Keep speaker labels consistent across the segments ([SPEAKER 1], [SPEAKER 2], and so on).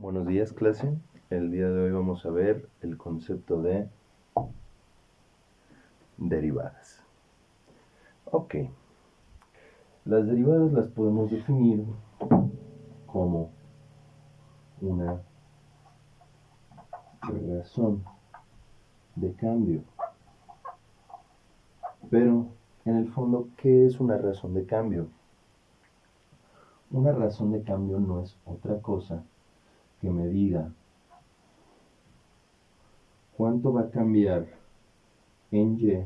[SPEAKER 1] Buenos días, clase. El día de hoy vamos a ver el concepto de derivadas. Ok. Las derivadas las podemos definir como una razón de cambio. Pero, en el fondo, ¿qué es una razón de cambio? Una razón de cambio no es otra cosa que me diga cuánto va a cambiar en Y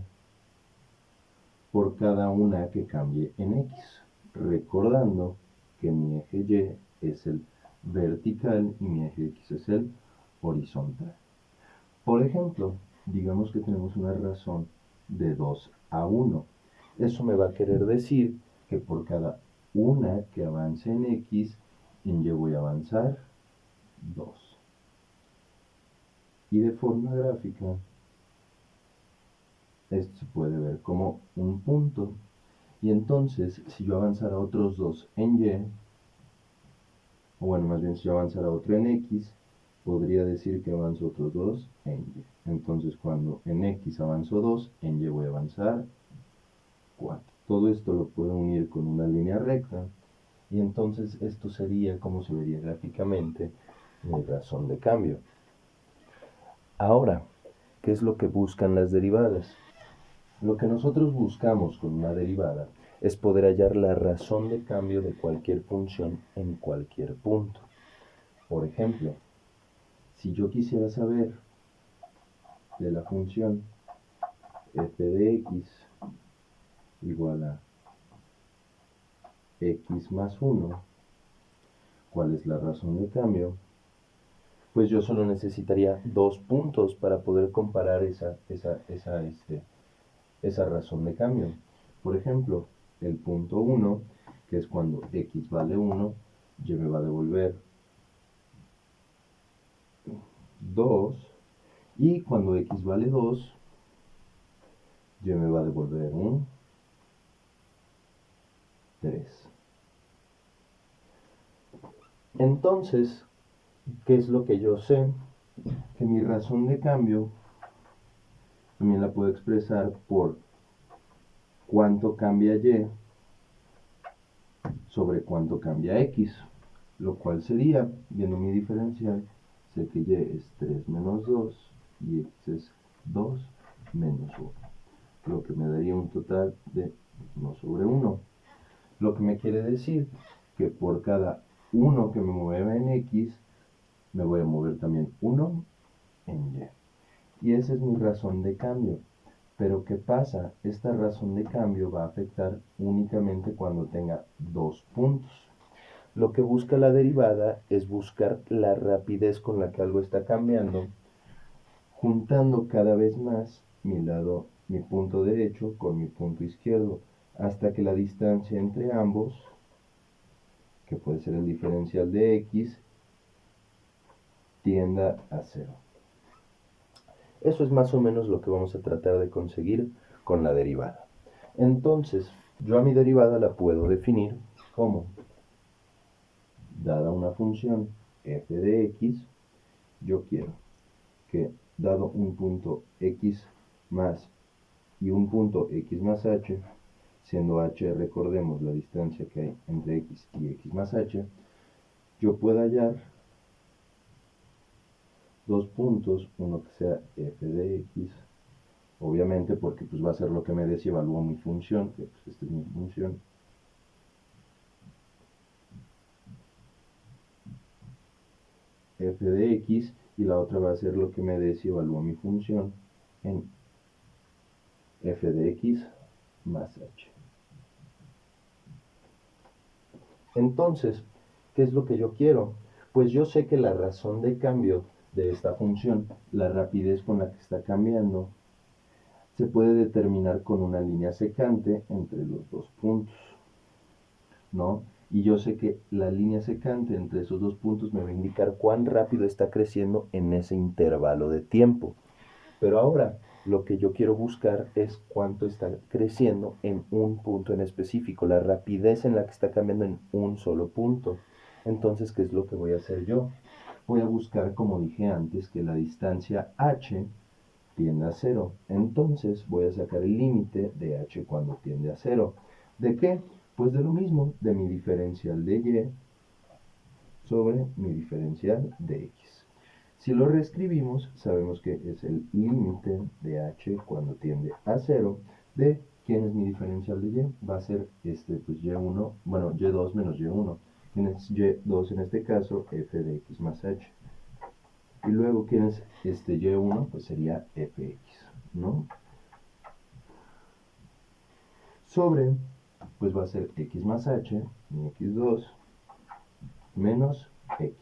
[SPEAKER 1] por cada una que cambie en X. Recordando que mi eje Y es el vertical y mi eje X es el horizontal. Por ejemplo, digamos que tenemos una razón de 2 a 1. Eso me va a querer decir que por cada una que avance en X, en Y voy a avanzar 2. Y de forma gráfica, esto se puede ver como un punto. Y entonces, si yo avanzara otros 2 en Y, o bueno, más bien si yo avanzara otro en X, podría decir que avanzo otros 2 en Y. Entonces, cuando en X avanzo 2, en Y voy a avanzar 4. Todo esto lo puedo unir con una línea recta, y entonces esto sería como se vería gráficamente mi razón de cambio. Ahora, ¿qué es lo que buscan las derivadas? Lo que nosotros buscamos con una derivada es poder hallar la razón de cambio de cualquier función en cualquier punto. Por ejemplo, si yo quisiera saber de la función f de x igual a x más 1, ¿cuál es la razón de cambio? Pues yo solo necesitaría 2 puntos para poder comparar esa razón de cambio. Por ejemplo, el punto 1, que es cuando x vale 1, y me va a devolver 2, y cuando x vale 2, y me va a devolver un 3. Entonces, ¿qué es lo que yo sé? Que mi razón de cambio también la puedo expresar por cuánto cambia Y sobre cuánto cambia X, lo cual sería, viendo mi diferencial, sé que Y es 3 menos 2 y X es 2 menos 1, lo que me daría un total de 1 sobre 1. Lo que me quiere decir que por cada 1 que me mueva en X, me voy a mover también 1 en Y. Y esa es mi razón de cambio. Pero ¿qué pasa? Esta razón de cambio va a afectar únicamente cuando tenga 2 puntos. Lo que busca la derivada es buscar la rapidez con la que algo está cambiando, juntando cada vez más mi punto derecho con mi punto izquierdo, hasta que la distancia entre ambos, que puede ser el diferencial de x, tienda a 0. Eso es más o menos lo que vamos a tratar de conseguir con la derivada. Entonces, yo a mi derivada la puedo definir como, dada una función f de x, yo quiero que, dado un punto x más y un punto x más h, siendo h, recordemos la distancia que hay entre x y x más h, yo pueda hallar dos puntos, uno que sea f de x, obviamente porque pues va a ser lo que me dé si evalúo mi función, que pues esta es mi función, f de x, y la otra va a ser lo que me dé si evalúo mi función en f de x más h. Entonces, ¿qué es lo que yo quiero? Pues yo sé que la razón de cambio de esta función, la rapidez con la que está cambiando, se puede determinar con una línea secante entre los dos puntos, ¿no? Y yo sé que la línea secante entre esos dos puntos me va a indicar cuán rápido está creciendo en ese intervalo de tiempo. Pero ahora, lo que yo quiero buscar es cuánto está creciendo en un punto en específico, la rapidez en la que está cambiando en un solo punto. Entonces, ¿qué es lo que voy a hacer yo? voy a buscar, como dije antes, que la distancia h tiende a 0. Entonces voy a sacar el límite de h cuando tiende a 0. ¿De qué? Pues de lo mismo, de mi diferencial de y sobre mi diferencial de x. Si lo reescribimos, sabemos que es el límite de h cuando tiende a 0 de, ¿quién es mi diferencial de y? Va a ser pues y1, bueno, y2 menos y1. ¿Quién es y2 en este caso? F de x más h. Y luego, ¿quién es y1? Pues sería fx, ¿no? Sobre, pues va a ser x más h, mi x2, menos x.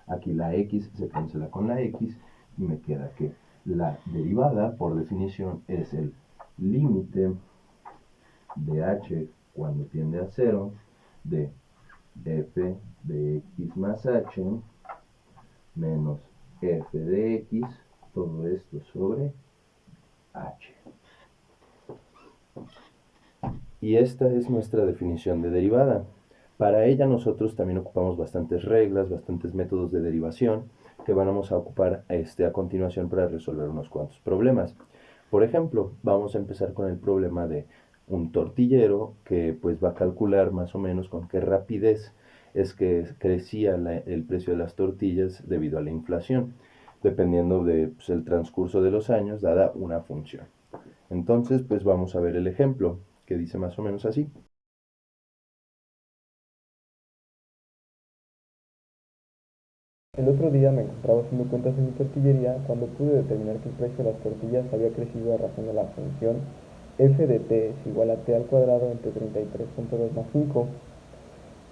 [SPEAKER 1] Aquí la x se cancela con la x y me queda que la derivada, por definición, es el límite de h cuando tiende a 0 de f de x más h menos f de x, todo esto sobre h. Y esta es nuestra definición de derivada. Para ella nosotros también ocupamos bastantes reglas, bastantes métodos de derivación que vamos a ocupar a continuación para resolver unos cuantos problemas. Por ejemplo, vamos a empezar con el problema de un tortillero que pues va a calcular más o menos con qué rapidez es que crecía el precio de las tortillas debido a la inflación, dependiendo del transcurso de los años, dada una función. Entonces, pues vamos a ver el ejemplo, que dice más o menos así.
[SPEAKER 2] El otro día me encontraba haciendo cuentas en mi tortillería cuando pude determinar que el precio de las tortillas había crecido a razón de la función f de t es igual a t al cuadrado entre 33.2 más 5,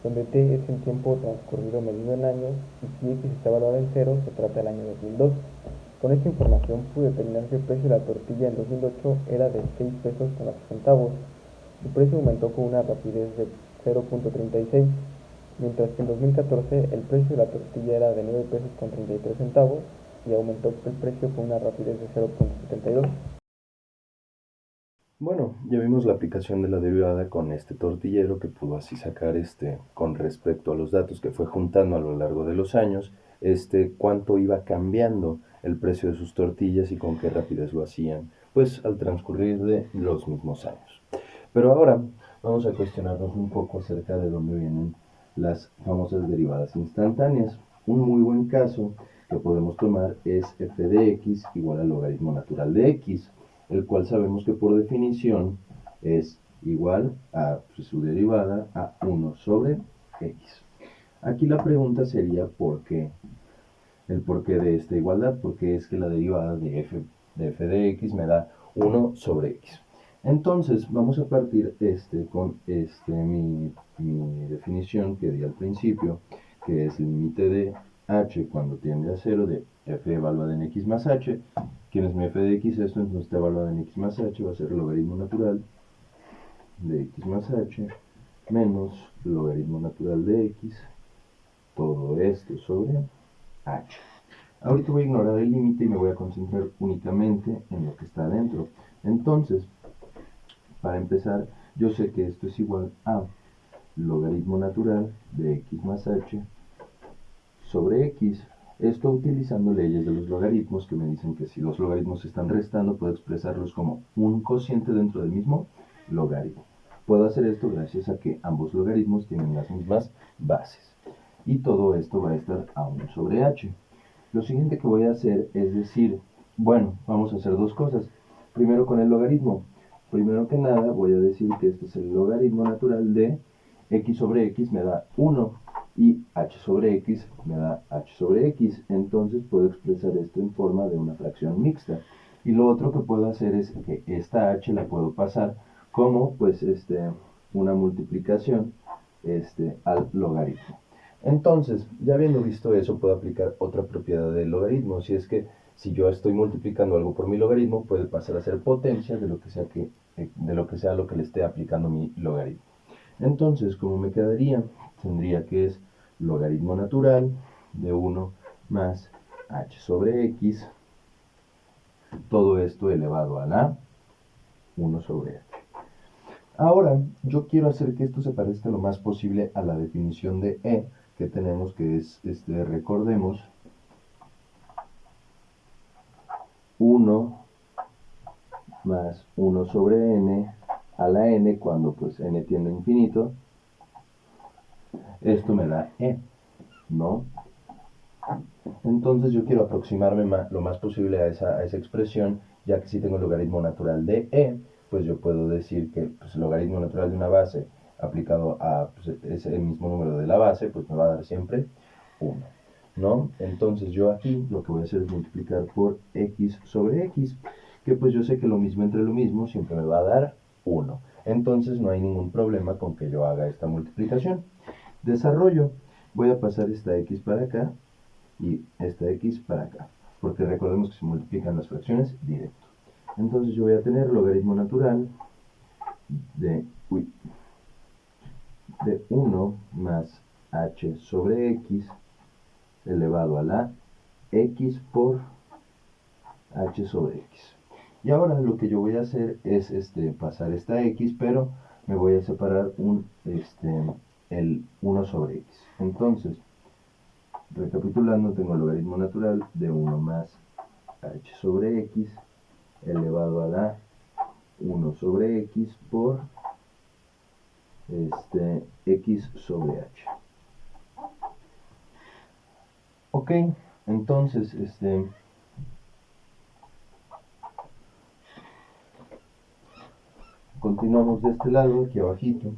[SPEAKER 2] donde t es el tiempo transcurrido medido en años y si x está evaluado en 0 se trata del año 2002. Con esta información pude determinar que el precio de la tortilla en 2008 era de 6 pesos con 8 centavos. Su precio aumentó con una rapidez de 0.36, mientras que en 2014 el precio de la tortilla era de 9 pesos con 33 centavos y aumentó el precio con una rapidez de 0.72.
[SPEAKER 1] Bueno, ya vimos la aplicación de la derivada con este tortillero que pudo así sacar con respecto a los datos que fue juntando a lo largo de los años, cuánto iba cambiando el precio de sus tortillas y con qué rapidez lo hacían, pues al transcurrir de los mismos años. Pero ahora vamos a cuestionarnos un poco acerca de dónde vienen las famosas derivadas instantáneas. Un muy buen caso que podemos tomar es f de x igual al logaritmo natural de x, el cual sabemos que por definición es igual a su derivada a 1 sobre x. Aquí la pregunta sería ¿por qué? El porqué de esta igualdad, porque es que la derivada de f de x me da 1 sobre x. Entonces vamos a partir con mi definición que di al principio, que es el límite de h cuando tiende a 0 de f evaluada en x más h. ¿Quién es mi f de x? Esto entonces está evaluada en x más h, va a ser el logaritmo natural de x más h menos logaritmo natural de x, todo esto sobre h. Ahorita voy a ignorar el límite y me voy a concentrar únicamente en lo que está adentro. Entonces, para empezar, yo sé que esto es igual a logaritmo natural de x más h sobre x. Esto utilizando leyes de los logaritmos que me dicen que si dos logaritmos se están restando, puedo expresarlos como un cociente dentro del mismo logaritmo. Puedo hacer esto gracias a que ambos logaritmos tienen las mismas bases. Y todo esto va a estar a 1 sobre h. Lo siguiente que voy a hacer es decir, bueno, vamos a hacer dos cosas. Primero con el logaritmo. Primero que nada voy a decir que este es el logaritmo natural de x sobre x me da 1 y h sobre x me da h sobre x. Entonces puedo expresar esto en forma de una fracción mixta. Y lo otro que puedo hacer es que esta h la puedo pasar como pues una multiplicación al logaritmo. Entonces, ya habiendo visto eso, puedo aplicar otra propiedad del logaritmo. Si es que si yo estoy multiplicando algo por mi logaritmo, puede pasar a ser potencia de lo que sea lo que le esté aplicando mi logaritmo. Entonces, ¿cómo me quedaría? Tendría que es logaritmo natural de 1 más h sobre x, todo esto elevado a la 1 sobre h. Ahora, yo quiero hacer que esto se parezca lo más posible a la definición de E que tenemos, que es, recordemos, 1 más 1 sobre n a la n cuando pues n tiende a infinito. Esto me da e, ¿no? Entonces yo quiero aproximarme lo más posible a esa expresión, ya que si tengo el logaritmo natural de e, pues yo puedo decir que pues, el logaritmo natural de una base aplicado a pues, ese mismo número de la base, pues me va a dar siempre 1, ¿no? Entonces yo aquí lo que voy a hacer es multiplicar por x sobre x, que pues yo sé que lo mismo entre lo mismo siempre me va a dar 1. Entonces no hay ningún problema con que yo haga esta multiplicación. Desarrollo, voy a pasar esta x para acá y esta x para acá, porque recordemos que se multiplican las fracciones directo. Entonces yo voy a tener logaritmo natural de 1 más h sobre x elevado a la x por h sobre x. Y ahora lo que yo voy a hacer es pasar esta x, pero me voy a separar el 1 sobre x. Entonces, recapitulando, tengo el logaritmo natural de 1 más h sobre x elevado a la 1 sobre x por x sobre h. Ok, entonces continuamos de este lado, aquí abajito.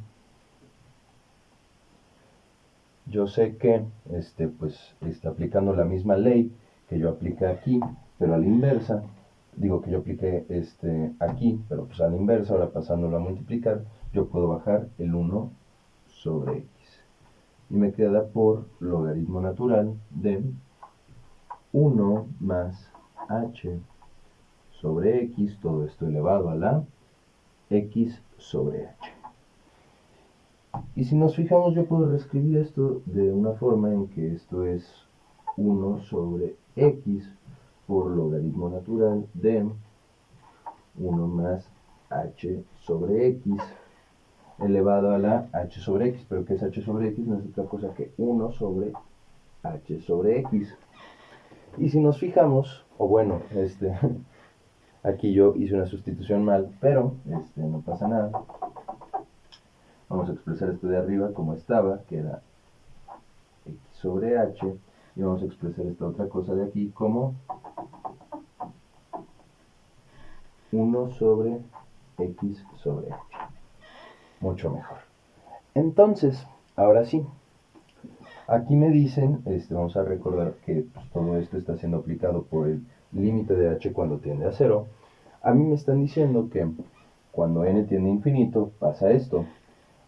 [SPEAKER 1] Yo sé que pues está aplicando la misma ley que yo apliqué aquí, pero a la inversa. Digo que yo apliqué aquí, pero pues a la inversa, ahora pasándolo a multiplicar, yo puedo bajar el 1 sobre x. Y me queda por logaritmo natural de 1 más h sobre x, todo esto elevado a la x sobre h. Y si nos fijamos, yo puedo reescribir esto de una forma en que esto es 1 sobre x por logaritmo natural de 1 más h sobre x elevado a la h sobre x, pero que es h sobre x no es otra cosa que 1 sobre h sobre x. Y si nos fijamos, o bueno, aquí yo hice una sustitución mal, pero no pasa nada. Vamos a expresar esto de arriba como estaba, que era x sobre h, y vamos a expresar esta otra cosa de aquí como 1 sobre x sobre h. Mucho mejor. Entonces, ahora sí, aquí me dicen, vamos a recordar que pues, todo esto está siendo aplicado por el límite de h cuando tiende a 0. A mí me están diciendo que cuando n tiende a infinito pasa esto.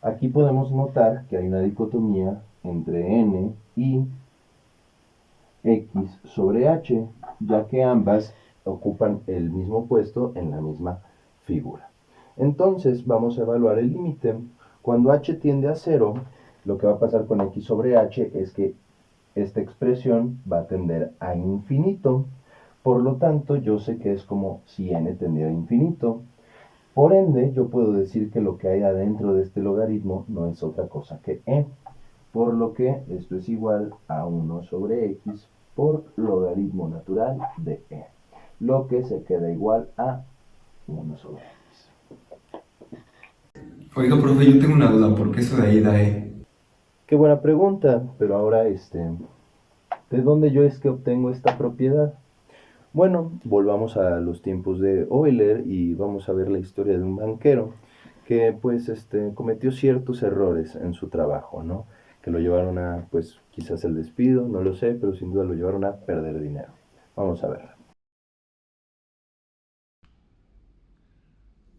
[SPEAKER 1] Aquí podemos notar que hay una dicotomía entre n y x sobre h, ya que ambas ocupan el mismo puesto en la misma figura. Entonces vamos a evaluar el límite. Cuando h tiende a 0, lo que va a pasar con x sobre h es que esta expresión va a tender a infinito. Por lo tanto, yo sé que es como si n tendiera a infinito. Por ende, yo puedo decir que lo que hay adentro de este logaritmo no es otra cosa que e. Por lo que esto es igual a 1 sobre x por logaritmo natural de e. Lo que se queda igual a 1 sobre x.
[SPEAKER 3] Oiga, profe, yo tengo una duda, ¿por qué eso de ahí da E?
[SPEAKER 1] Qué buena pregunta, pero ahora ¿de dónde yo es que obtengo esta propiedad? Bueno, volvamos a los tiempos de Euler y vamos a ver la historia de un banquero que pues cometió ciertos errores en su trabajo, ¿no? Que lo llevaron a pues quizás el despido, no lo sé, pero sin duda lo llevaron a perder dinero. Vamos a verla.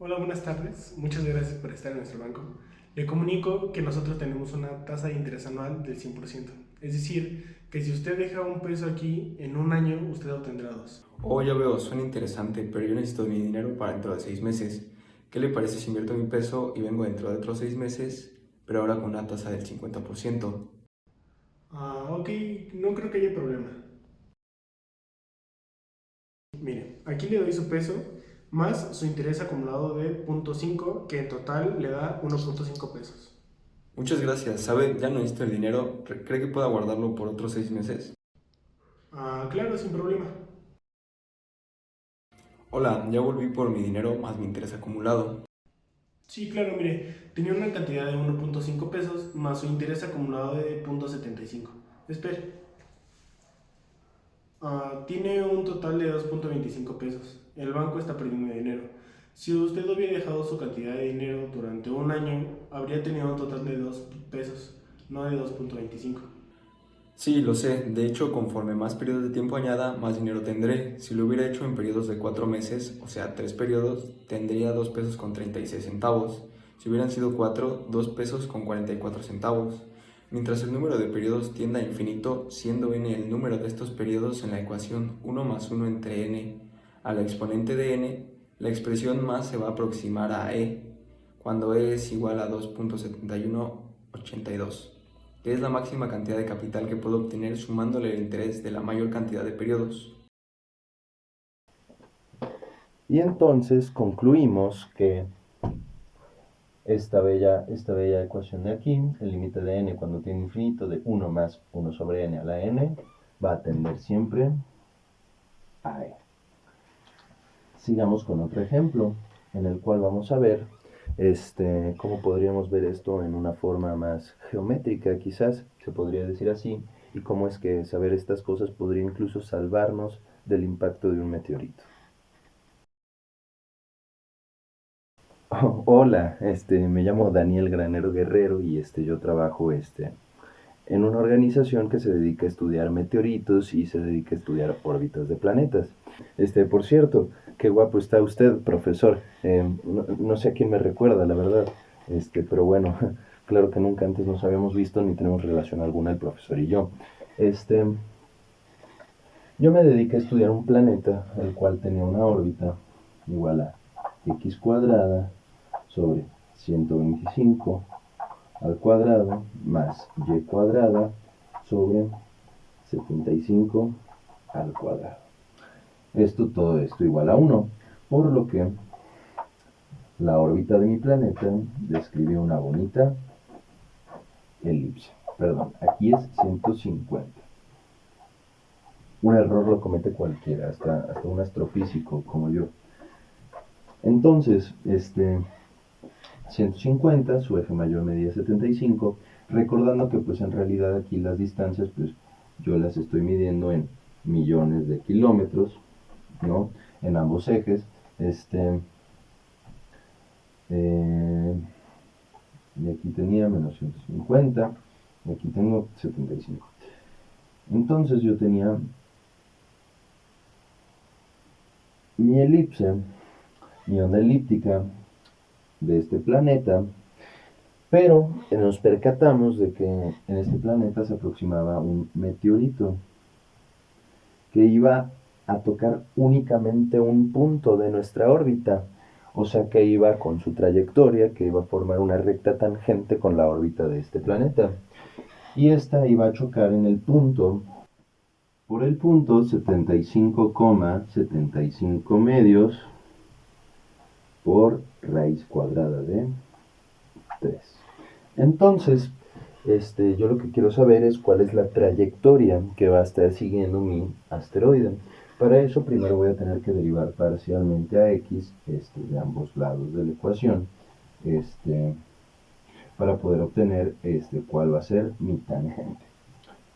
[SPEAKER 4] Hola, buenas tardes. Muchas gracias por estar en nuestro banco. Le comunico que nosotros tenemos una tasa de interés anual del 100%. Es decir, que si usted deja un peso aquí, en un año usted obtendrá dos.
[SPEAKER 3] Oh, ya veo, suena interesante, pero yo necesito mi dinero para dentro de 6 meses. ¿Qué le parece si invierto mi peso y vengo dentro de otros 6 meses, pero ahora con una tasa del 50%?
[SPEAKER 4] Ok, no creo que haya problema. Mire, aquí le doy su peso más su interés acumulado de 0.5, que en total le da 1.5 pesos.
[SPEAKER 3] Muchas gracias, ¿sabe? Ya no necesito el dinero. ¿Cree que pueda guardarlo por otros 6 meses?
[SPEAKER 4] Claro, sin problema.
[SPEAKER 3] Hola, ya volví por mi dinero más mi interés acumulado.
[SPEAKER 4] Sí, claro, mire, tenía una cantidad de 1.5 pesos más su interés acumulado de 0.75. Espere, tiene un total de 2.25 pesos. El banco está perdiendo dinero. Si usted hubiera dejado su cantidad de dinero durante un año, habría tenido un total de 2 pesos, no de 2.25.
[SPEAKER 3] Sí, lo sé. De hecho, conforme más periodos de tiempo añada, más dinero tendré. Si lo hubiera hecho en periodos de 4 meses, o sea, 3 periodos, tendría 2 pesos con 36 centavos. Si hubieran sido 4, 2 pesos con 44 centavos. Mientras el número de periodos tienda a infinito, siendo n el número de estos periodos en la ecuación 1 más 1 entre n a la exponente de n, la expresión más se va a aproximar a e, cuando e es igual a 2.7182, que es la máxima cantidad de capital que puedo obtener sumándole el interés de la mayor cantidad de periodos.
[SPEAKER 1] Y entonces concluimos que esta bella ecuación de aquí, el límite de n cuando tiene infinito de 1 más 1 sobre n a la n, va a tender siempre a e. Sigamos con otro ejemplo, en el cual vamos a ver cómo podríamos ver esto en una forma más geométrica, quizás se podría decir así, y cómo es que saber estas cosas podría incluso salvarnos del impacto de un meteorito. Hola, me llamo Daniel Granero Guerrero y yo trabajo en una organización que se dedica a estudiar meteoritos y se dedica a estudiar órbitas de planetas. Por cierto, qué guapo está usted, profesor. No sé a quién me recuerda, la verdad. Pero bueno, claro que nunca antes nos habíamos visto ni tenemos relación alguna el profesor y yo. Yo me dediqué a estudiar un planeta el cual tenía una órbita igual a x cuadrada sobre 125 al cuadrado más y cuadrada sobre 75 al cuadrado. Todo esto igual a 1, por lo que la órbita de mi planeta describe una bonita elipse. Perdón, aquí es 150. Un error lo comete cualquiera, hasta un astrofísico como yo. Entonces, 150, su eje mayor medía 75, recordando que pues en realidad aquí las distancias pues yo las estoy midiendo en millones de kilómetros, ¿no? En ambos ejes, y aquí tenía menos 150, y aquí tengo 75. Entonces yo tenía mi elipse, mi onda elíptica de este planeta, pero nos percatamos de que en este planeta se aproximaba un meteorito que iba a tocar únicamente un punto de nuestra órbita, o sea que iba con su trayectoria, que iba a formar una recta tangente con la órbita de este planeta, y esta iba a chocar en el punto, por el punto 75,75 medios por raíz cuadrada de 3. Entonces, yo lo que quiero saber es cuál es la trayectoria que va a estar siguiendo mi asteroide. Para eso primero voy a tener que derivar parcialmente a x de ambos lados de la ecuación para poder obtener cuál va a ser mi tangente,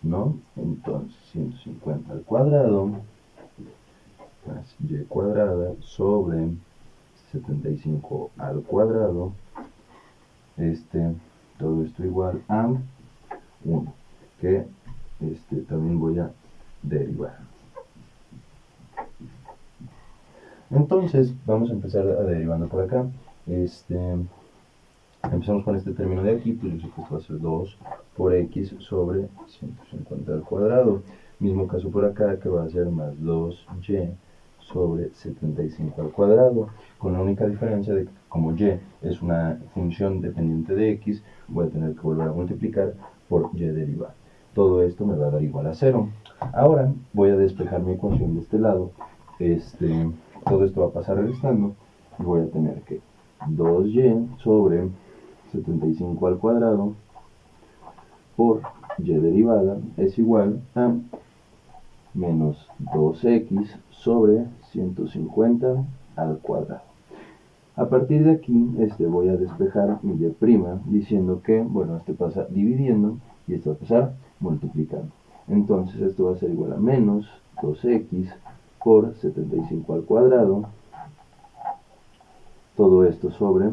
[SPEAKER 1] ¿no? Entonces 150 al cuadrado más y cuadrada sobre 75 al cuadrado, todo esto igual a 1, que también voy a derivar. Entonces vamos a empezar derivando por acá. Empezamos con este término de aquí, pues yo sé que esto va a ser 2 por x sobre 150 al cuadrado. Mismo caso por acá, que va a ser más 2y sobre 75 al cuadrado, con la única diferencia de que como y es una función dependiente de x, voy a tener que volver a multiplicar por y derivada. Todo esto me va a dar igual a 0. Ahora voy a despejar mi ecuación de este lado. Todo esto va a pasar restando y voy a tener que 2y sobre 75 al cuadrado por y derivada es igual a menos 2x sobre 150 al cuadrado. A partir de aquí voy a despejar mi y' diciendo que, bueno, pasa dividiendo y va a pasar multiplicando. Entonces esto va a ser igual a menos 2x por 75 al cuadrado. Todo esto sobre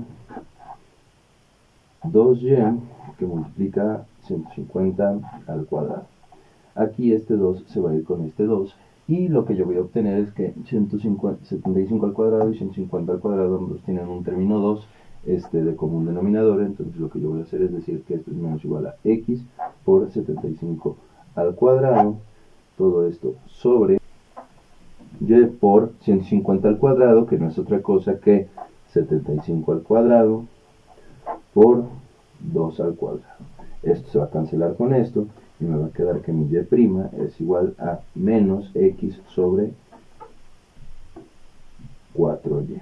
[SPEAKER 1] 2y que multiplica 150 al cuadrado. Aquí este 2 se va a ir con este 2 y lo que yo voy a obtener es que 75 al cuadrado y 150 al cuadrado ambos tienen un término 2 de común denominador. Entonces lo que yo voy a hacer es decir que esto es menos igual a x por 75 al cuadrado. Todo esto sobre y por 150 al cuadrado, que no es otra cosa que 75 al cuadrado por 2 al cuadrado. Esto se va a cancelar con esto y me va a quedar que mi y' es igual a menos x sobre 4y.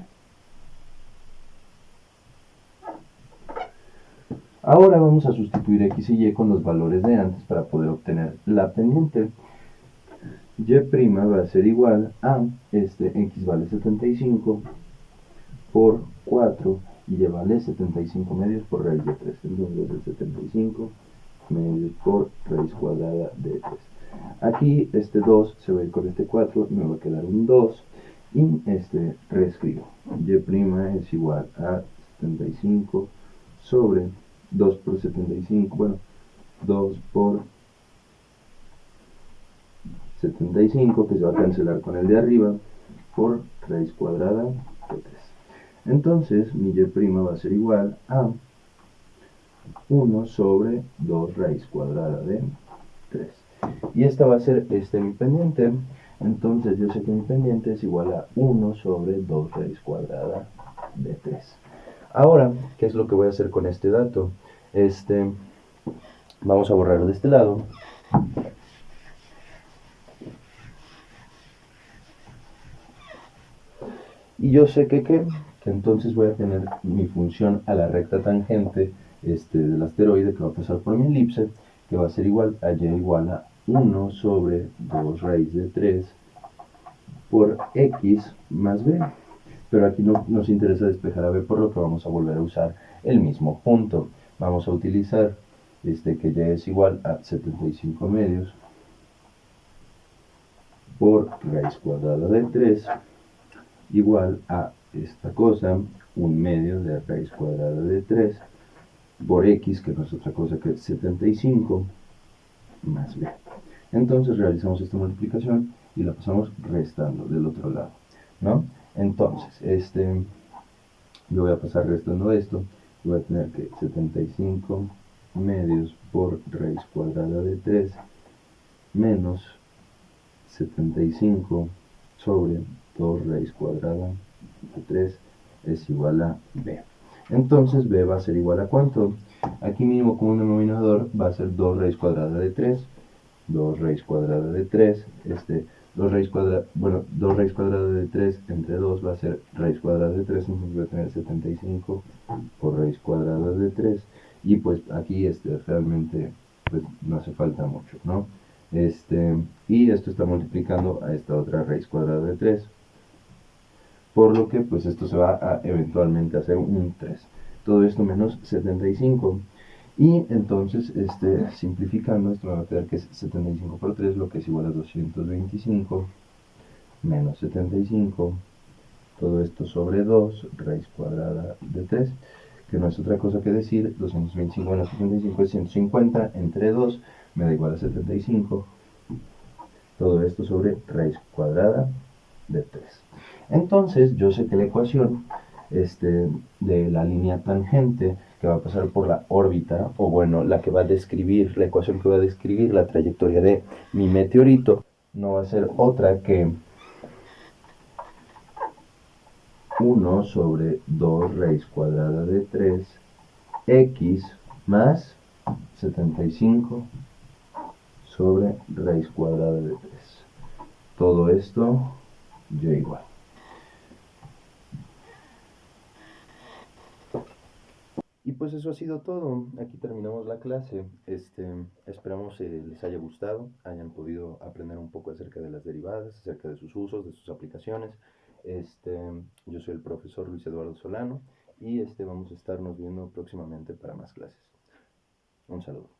[SPEAKER 1] Ahora vamos a sustituir x y y con los valores de antes para poder obtener la pendiente. Y' va a ser igual a x vale 75 por 4 y y vale 75 medios por raíz de 3. Entonces es 75 medios por raíz cuadrada de 3. Aquí este 2 se va a ir con este 4, me va a quedar un 2 y reescribo. Y' es igual a 75 sobre 2 por 75, bueno, 2 por 75, que se va a cancelar con el de arriba, por raíz cuadrada de 3. Entonces mi y' va a ser igual a 1 sobre 2 raíz cuadrada de 3. Y esta va a ser mi pendiente. Entonces yo sé que mi pendiente es igual a 1 sobre 2 raíz cuadrada de 3. Ahora, ¿qué es lo que voy a hacer con este dato? Vamos a borrar de este lado. Y yo sé que entonces voy a tener mi función a la recta tangente del asteroide que va a pasar por mi elipse, que va a ser igual a y igual a 1 sobre 2 raíz de 3 por x más b. Pero aquí no nos interesa despejar a b, por lo que vamos a volver a usar el mismo punto. Vamos a utilizar que y es igual a 75 medios por raíz cuadrada de 3 igual a esta cosa, 1 medio de raíz cuadrada de 3 por x, que no es otra cosa que 75 más b. Entonces realizamos esta multiplicación y la pasamos restando del otro lado, ¿no? Entonces, yo voy a pasar restando esto y voy a tener que 75 medios por raíz cuadrada de 3 menos 75 sobre 2 raíz cuadrada de 3 es igual a b. Entonces b va a ser igual a ¿cuánto? Aquí mínimo común denominador va a ser 2 raíz cuadrada de 3. 2 raíz cuadrada de 3. 2 raíz cuadrada, bueno, 2 raíz cuadrada de 3 entre 2 va a ser raíz cuadrada de 3. Entonces voy a tener 75 por raíz cuadrada de 3. Y pues aquí realmente pues no hace falta mucho, ¿no? Y esto está multiplicando a esta otra raíz cuadrada de 3, por lo que pues esto se va a eventualmente hacer un 3. Todo esto menos 75. Y entonces, simplificando, esto me va a quedar que es 75 por 3, lo que es igual a 225 menos 75. Todo esto sobre 2 raíz cuadrada de 3, que no es otra cosa que decir 225 menos 75 es 150 entre 2 me da igual a 75. Todo esto sobre raíz cuadrada de 3. Entonces yo sé que la ecuación de la línea tangente que va a pasar por la órbita, o bueno, la que va a describir, la ecuación que va a describir la trayectoria de mi meteorito, no va a ser otra que 1 sobre 2 raíz cuadrada de 3 x más 75 sobre raíz cuadrada de 3. Todo esto y igual. Y pues eso ha sido todo. Aquí terminamos la clase. Esperamos les haya gustado, hayan podido aprender un poco acerca de las derivadas, acerca de sus usos, de sus aplicaciones. Este, yo soy el profesor Luis Eduardo Solano y vamos a estarnos viendo próximamente para más clases. Un saludo.